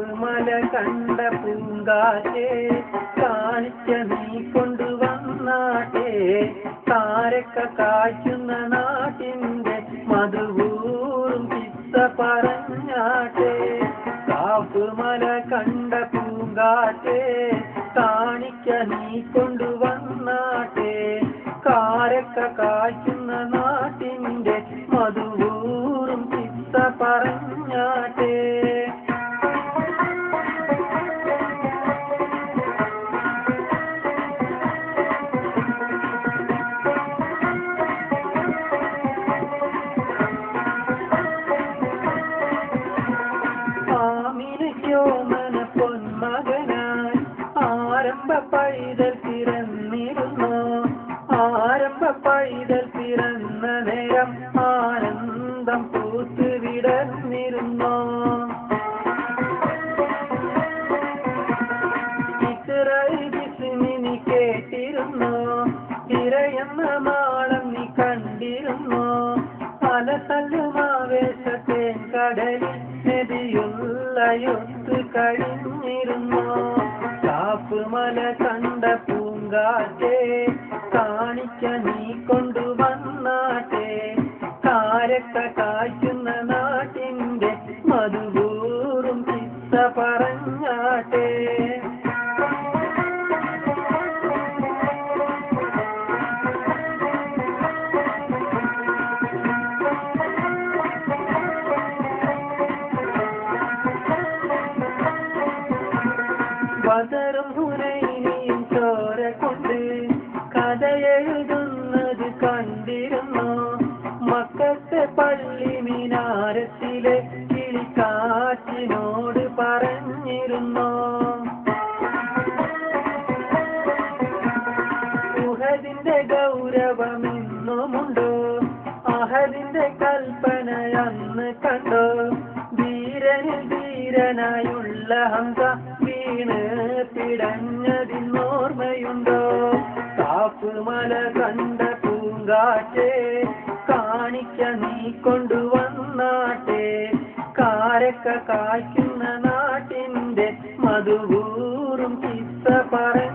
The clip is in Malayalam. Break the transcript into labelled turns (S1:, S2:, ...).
S1: കാപ്പുമല കണ്ട പൂങ്കാറ്റേ കാണിച്ച നീ കൊണ്ടുവന്നാട്ടെ കാരക്ക കായ്ക്കുന്ന നാട്ടിൻ്റെ മധുവൂറും കിസ്സ പറഞ്ഞാട്ടെ കാപ്പുമല കണ്ട പൂങ്കാറ്റേ കാണിക്ക നീ കൊണ്ടുവന്നാട്ടെ കാരക്ക കായ്ക്കുന്ന നാട്ടിൻ്റെ മധുവൂറും കിസ്സ പറഞ്ഞാട്ടെ ആമിനയ്ക്കോമന പൊന്മകനായി ആരംഭ പൈതൽ പിറന്നിരുന്നു ആരംഭ പൈതൽ പിറന്ന നേരം ആനന്ദം പൂത്ത് വിടർന്നിരുന്നു ഇസ്രായേലിന് കേട്ടിരുന്നു ഇരയെന്ന മാളം നീ കണ്ടിരുന്നു അലസല്ലുമാവേശത്തെ കടലിൽ നദിയുള്ളയൊത്ത് കഴിഞ്ഞിരുന്നു കാപ്പുമല കണ്ട പൂങ്കാറ്റേ കാണിക്ക നീ കൊണ്ടുവന്നാട്ടെ കാരക്ക കായ്ക്കുന്ന നാട്ടിൻ്റെ മധുവൂറും കിസ്സ പറഞ്ഞാട്ടെ ബദറും ഹുനൈനിയും ചോര കൊണ്ട് കഥയെഴുതുന്നത് കണ്ടിരുന്നു മക്കത്തെ പള്ളി മിനാരത്തിലെ കിളിക്കാറ്റിനോട് പറഞ്ഞിരുന്നു ഉഹദിന്റെ ഗൗരവമെന്നുമുണ്ടോ അഹദിന്റെ കൽപ്പന അന്ന് കണ്ടോ ധീരനിൽ ധീരനായുള്ള ഹംസ വീണ് പിടഞ്ഞതിനോർമ്മയുണ്ടോ കാപ്പുമല കണ്ട പൂങ്കാറ്റേ കാണിക്ക നീ കൊണ്ടുവന്നാട്ടെ കാരക്ക കായ്ക്കുന്ന നാട്ടിൻ്റെ മധുവൂറും കിസ്സ പറഞ്ഞ